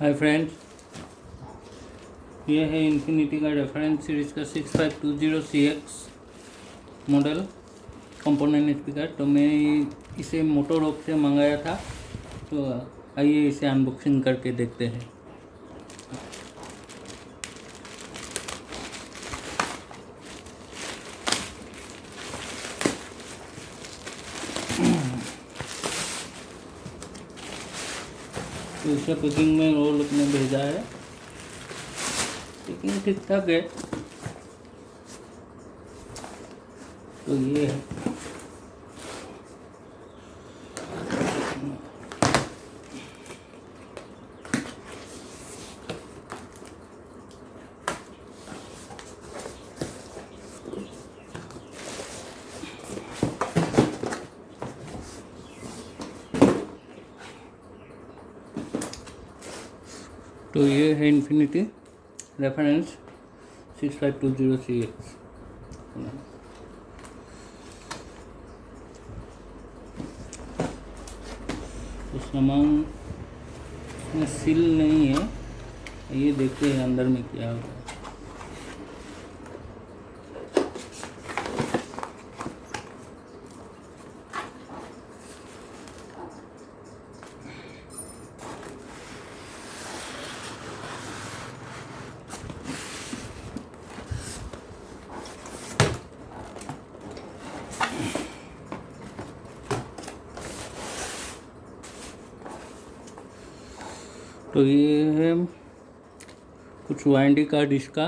Hi friends, ये है infinity का रेफरेंस सीरीज़ का 6520CX मॉडल कंपोनेंट स्पीकर। तो मैं इसे मोटोरोक से मंगाया था। तो आइए इसे अनबॉक्सिंग करके देखते हैं। तो इसे पैकिंग में वो लोग ने भेजा है। पैकिंग ठीक ठाक है। तो ये है, तो ये है इन्फिनिटी रेफरेंस 6520CX। तो सामान इसमें सील नहीं है। ये देखते हैं अंदर में क्या होगा। तो ये है कुछ वारंटी कार्ड इसका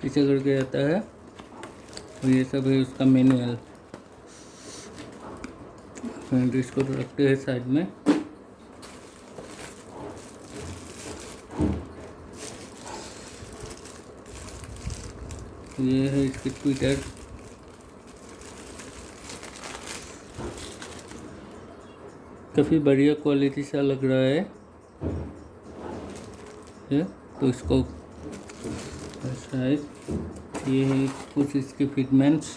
पीछे करके आता है। और ये सब है उसका मैनुअल। इसको तो रखते हैं साइड में। ये है इसकी ट्विटर। काफ़ी बढ़िया क्वालिटी सा लग रहा है ये। तो इसको शायद ये है कुछ इसके फिटमेंट्स।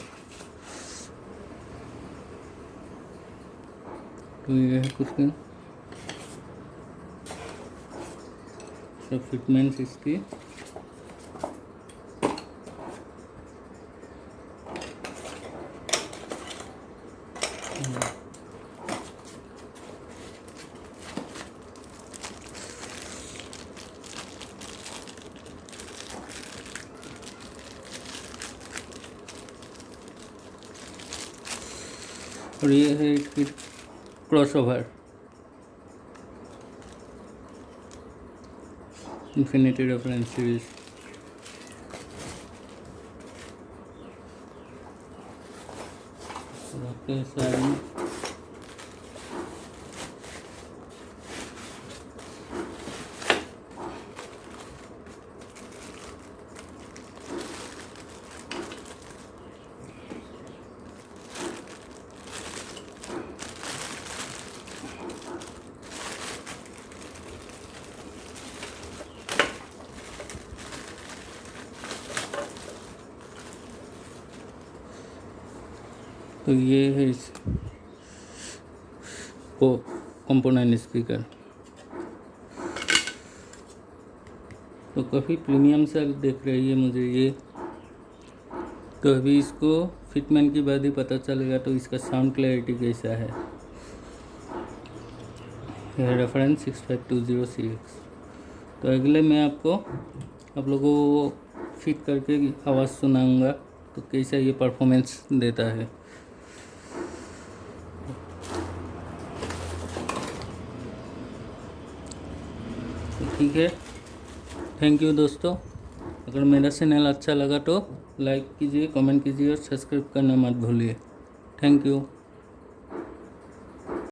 तो ये है कुछ सब फिटमेंट्स इसकी। और ये है इसकी क्रॉसओवर इन्फिनिटी रेफरेंस सीरीज। रखते हैं साइड में। तो ये है इस कंपोनेंट स्पीकर। तो काफ़ी प्रीमियम सा देख रही है मुझे ये। तो अभी इसको फिटमेंट के बाद ही पता चलेगा तो इसका साउंड क्लैरिटी कैसा है। यह रेफरेंस 6520CX। तो अगले मैं आप लोगों को फिट करके आवाज़ सुनाऊंगा तो कैसा ये परफॉर्मेंस देता है। ठीक है, थैंक यू दोस्तों। अगर मेरा चैनल अच्छा लगा तो लाइक कीजिए, कमेंट कीजिए और सब्सक्राइब करना मत भूलिए। Thank you.